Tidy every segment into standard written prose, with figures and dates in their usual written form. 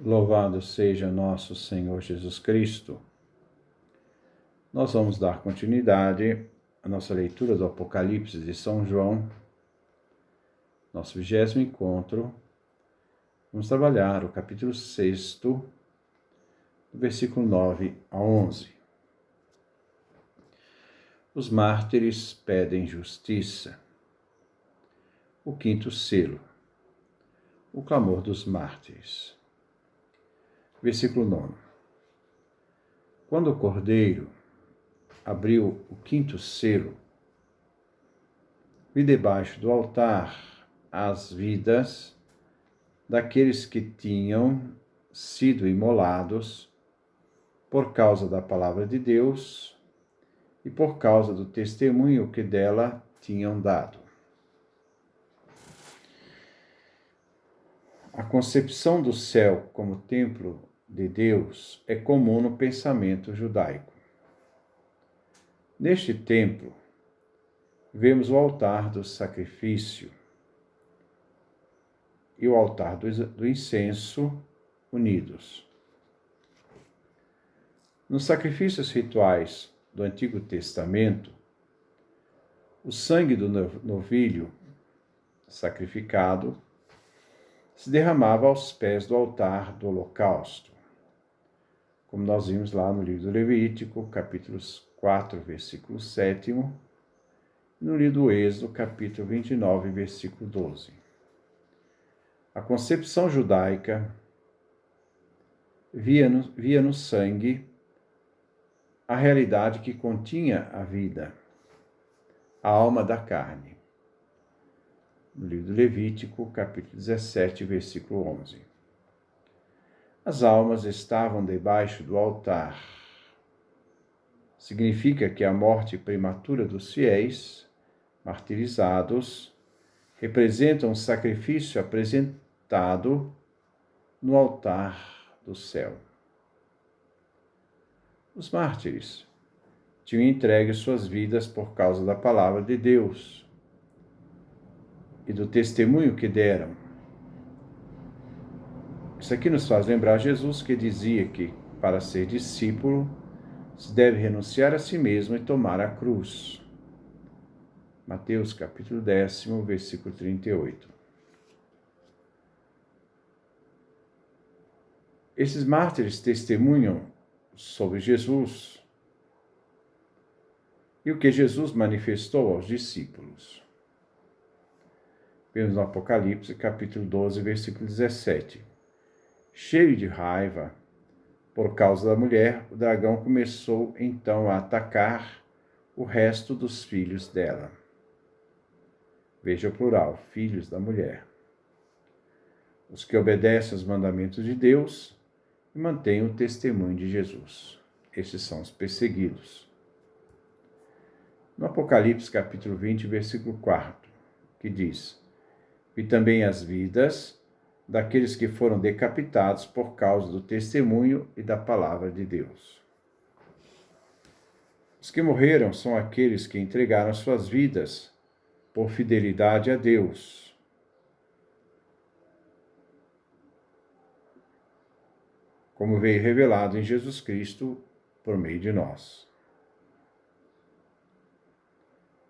Louvado seja nosso Senhor Jesus Cristo. Nós vamos dar continuidade à nossa leitura do Apocalipse de São João, nosso 20º encontro. Vamos trabalhar o capítulo 6, do versículo 9 a 11. Os mártires pedem justiça. O 5º selo. O clamor dos mártires. Versículo 9. Quando o Cordeiro abriu o 5º selo, vi debaixo do altar as vidas daqueles que tinham sido imolados por causa da palavra de Deus e por causa do testemunho que dela tinham dado. A concepção do céu como templo de Deus é comum no pensamento judaico. Neste templo, vemos o altar do sacrifício e o altar do incenso unidos. Nos sacrifícios rituais do Antigo Testamento, o sangue do novilho sacrificado se derramava aos pés do altar do holocausto, como nós vimos lá no livro do Levítico, capítulos 4, versículo 7, e no livro do Êxodo, capítulo 29, versículo 12. A concepção judaica via no sangue a realidade que continha a vida, a alma da carne. No livro do Levítico, capítulo 17, versículo 11. As almas estavam debaixo do altar. Significa que a morte prematura dos fiéis, martirizados, representa um sacrifício apresentado no altar do céu. Os mártires tinham entregue suas vidas por causa da palavra de Deus e do testemunho que deram. Isso aqui nos faz lembrar Jesus, que dizia que, para ser discípulo, se deve renunciar a si mesmo e tomar a cruz. Mateus, capítulo 10, versículo 38. Esses mártires testemunham sobre Jesus e o que Jesus manifestou aos discípulos. Vemos no Apocalipse, capítulo 12, versículo 17. Cheio de raiva, por causa da mulher, o dragão começou então a atacar o resto dos filhos dela. Veja o plural, filhos da mulher. Os que obedecem aos mandamentos de Deus e mantêm o testemunho de Jesus. Estes são os perseguidos. No Apocalipse, capítulo 20, versículo 4, que diz: vi também as vidas daqueles que foram decapitados por causa do testemunho e da palavra de Deus. Os que morreram são aqueles que entregaram suas vidas por fidelidade a Deus. Como veio revelado em Jesus Cristo por meio de nós.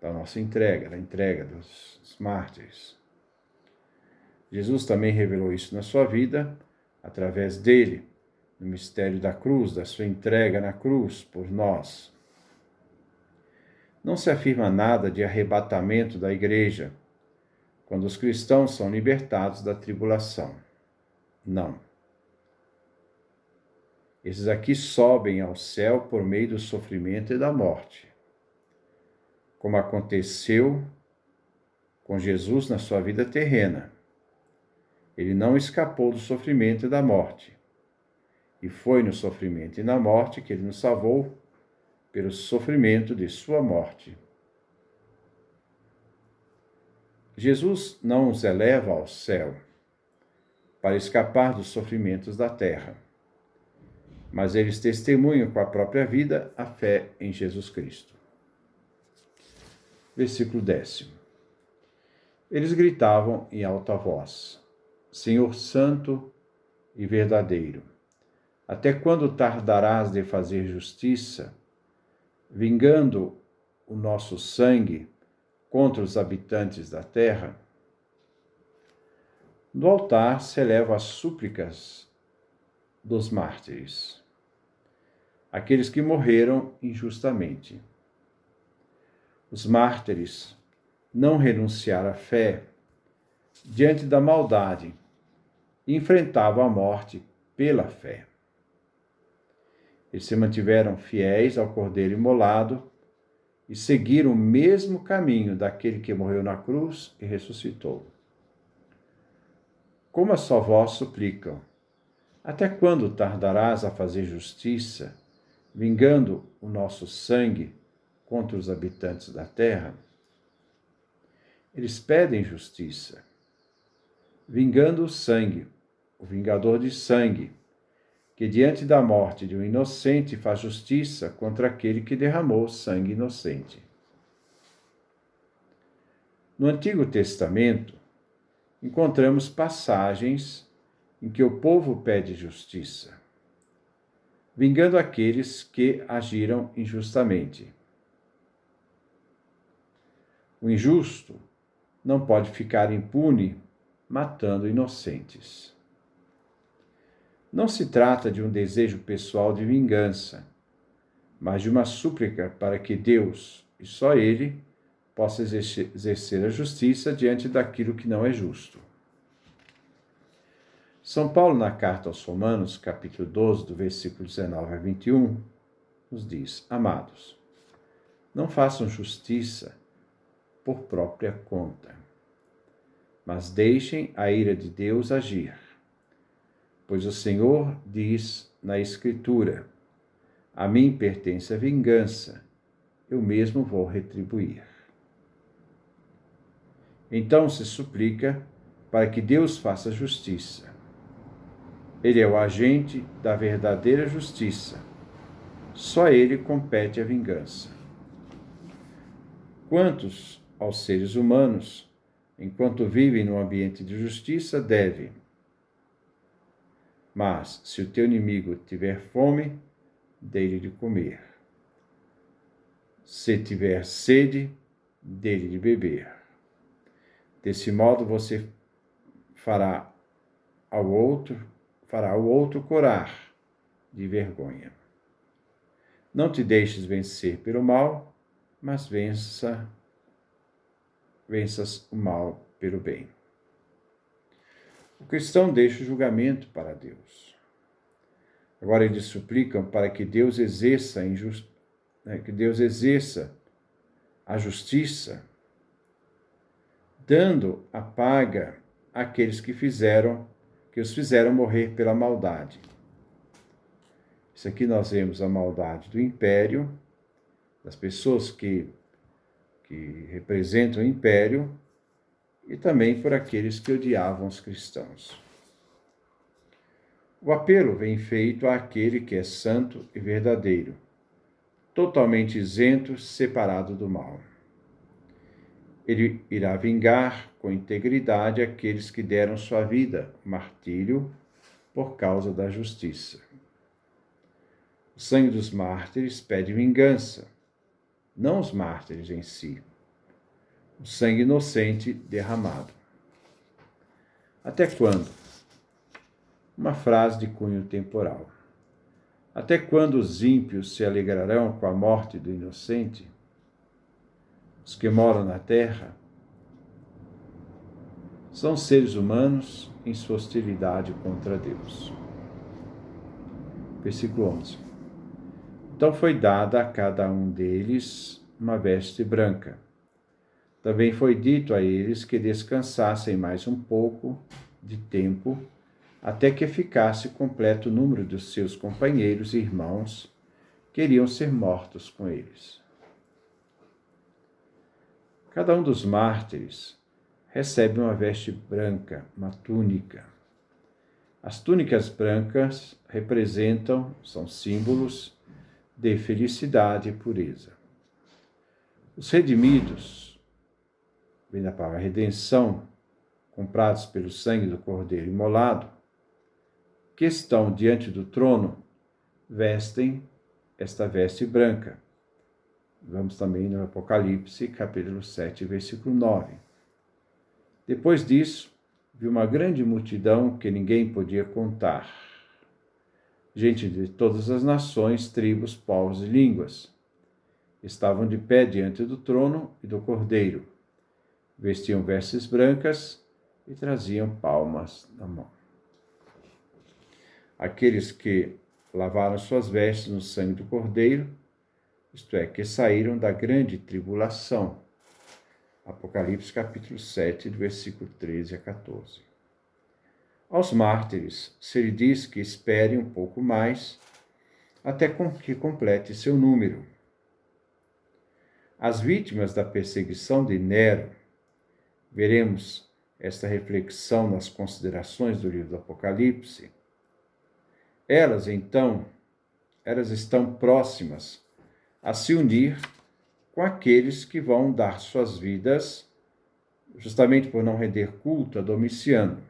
Da nossa entrega, da entrega dos mártires. Jesus também revelou isso na sua vida, através dele, no mistério da cruz, da sua entrega na cruz por nós. Não se afirma nada de arrebatamento da igreja, quando os cristãos são libertados da tribulação. Não. Esses aqui sobem ao céu por meio do sofrimento e da morte, como aconteceu com Jesus na sua vida terrena. Ele não escapou do sofrimento e da morte. E foi no sofrimento e na morte que ele nos salvou pelo sofrimento de sua morte. Jesus não os eleva ao céu para escapar dos sofrimentos da terra, mas eles testemunham com a própria vida a fé em Jesus Cristo. Versículo 10. Eles gritavam em alta voz: Senhor Santo, e verdadeiro. Até quando tardarás de fazer justiça, vingando o nosso sangue contra os habitantes da terra? No altar se elevam as súplicas dos mártires, aqueles que morreram injustamente. Os mártires não renunciaram à fé diante da maldade e enfrentavam a morte pela fé. Eles se mantiveram fiéis ao Cordeiro imolado e seguiram o mesmo caminho daquele que morreu na cruz e ressuscitou. Como a sua voz suplicam: até quando tardarás a fazer justiça, vingando o nosso sangue contra os habitantes da terra? Eles pedem justiça, vingando o sangue, o vingador de sangue, que diante da morte de um inocente faz justiça contra aquele que derramou sangue inocente. No Antigo Testamento, encontramos passagens em que o povo pede justiça, vingando aqueles que agiram injustamente. O injusto não pode ficar impune matando inocentes. Não se trata de um desejo pessoal de vingança, mas de uma súplica para que Deus, e só Ele, possa exercer a justiça diante daquilo que não é justo. São Paulo, na carta aos Romanos, capítulo 12, do versículo 19 a 21, nos diz: Amados, não façam justiça por própria conta, mas deixem a ira de Deus agir. Pois o Senhor diz na Escritura: a mim pertence a vingança, eu mesmo vou retribuir. Então se suplica para que Deus faça justiça. Ele é o agente da verdadeira justiça. Só a ele compete a vingança. Quantos aos seres humanos, enquanto vivem num ambiente de justiça, devem? Mas, se o teu inimigo tiver fome, dê-lhe de comer. Se tiver sede, dê-lhe de beber. Desse modo você fará o outro corar de vergonha. Não te deixes vencer pelo mal, mas venças o mal pelo bem. O cristão deixa o julgamento para Deus. Agora eles suplicam para que Deus exerça a justiça, dando a paga àqueles que os fizeram morrer pela maldade. Isso aqui nós vemos a maldade do império, das pessoas que representam o império, e também por aqueles que odiavam os cristãos. O apelo vem feito àquele que é santo e verdadeiro, totalmente isento, separado do mal. Ele irá vingar com integridade aqueles que deram sua vida martírio por causa da justiça. O sangue dos mártires pede vingança, não os mártires em si. O sangue inocente derramado. Até quando? Uma frase de cunho temporal. Até quando os ímpios se alegrarão com a morte do inocente? Os que moram na terra são seres humanos em sua hostilidade contra Deus. Versículo 11. Então foi dada a cada um deles uma veste branca. Também foi dito a eles que descansassem mais um pouco de tempo, até que ficasse completo o número dos seus companheiros e irmãos que iriam ser mortos com eles. Cada um dos mártires recebe uma veste branca, uma túnica. As túnicas brancas são símbolos de felicidade e pureza. Os redimidos, vem da palavra redenção, comprados pelo sangue do Cordeiro imolado, que estão diante do trono vestem esta veste branca. Vamos também no Apocalipse, capítulo 7, versículo 9. Depois disso, vi uma grande multidão que ninguém podia contar. Gente de todas as nações, tribos, povos e línguas. Estavam de pé diante do trono e do Cordeiro. Vestiam vestes brancas e traziam palmas na mão. Aqueles que lavaram suas vestes no sangue do Cordeiro, isto é, que saíram da grande tribulação. Apocalipse capítulo 7, do versículo 13 a 14. Aos mártires se lhe diz que esperem um pouco mais, até que complete seu número. As vítimas da perseguição de Nero, veremos esta reflexão nas considerações do livro do Apocalipse. Elas estão próximas a se unir com aqueles que vão dar suas vidas justamente por não render culto a Domiciano,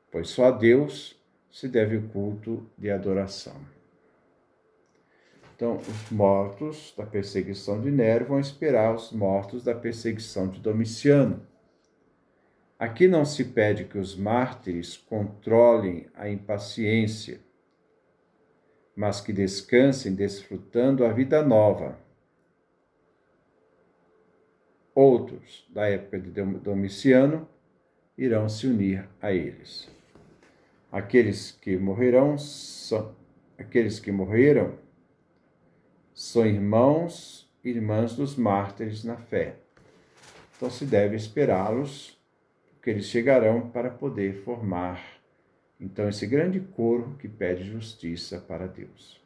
pois só a Deus se deve o culto de adoração. Então, os mortos da perseguição de Nero vão esperar os mortos da perseguição de Domiciano. Aqui não se pede que os mártires controlem a impaciência, mas que descansem desfrutando a vida nova. Outros, da época de Domiciano, irão se unir a eles. Aqueles que morreram são irmãos e irmãs dos mártires na fé. Então se deve esperá-los, porque eles chegarão para poder formar, então, esse grande coro que pede justiça para Deus.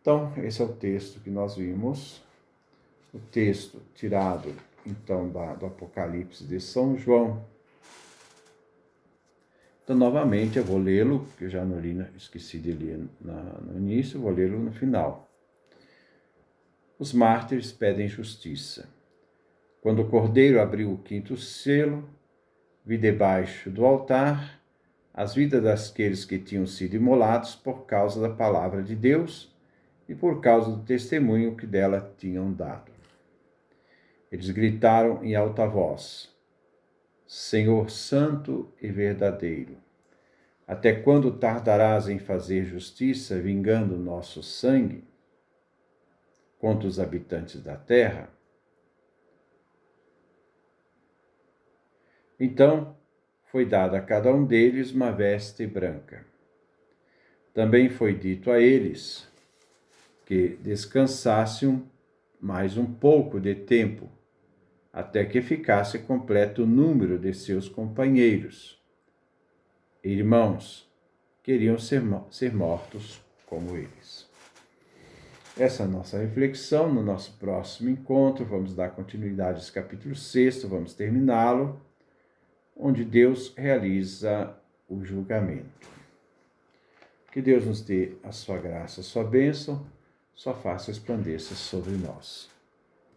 Então, esse é o texto que nós vimos, o texto tirado, então, do Apocalipse de São João. Então, novamente, eu vou lê-lo, porque eu já não li, esqueci de ler no início, vou lê-lo no final. Os mártires pedem justiça. Quando o Cordeiro abriu o quinto selo, vi debaixo do altar as vidas daqueles que tinham sido imolados por causa da palavra de Deus e por causa do testemunho que dela tinham dado. Eles gritaram em alta voz: Senhor santo e verdadeiro, até quando tardarás em fazer justiça, vingando nosso sangue contra os habitantes da terra? Então foi dada a cada um deles uma veste branca. Também foi dito a eles que descansassem mais um pouco de tempo, até que ficasse completo o número de seus companheiros. Irmãos, queriam ser mortos como eles. Essa é a nossa reflexão. No nosso próximo encontro, vamos dar continuidade a esse capítulo 6, vamos terminá-lo, onde Deus realiza o julgamento. Que Deus nos dê a sua graça, a sua bênção, sua face resplandeça sobre nós.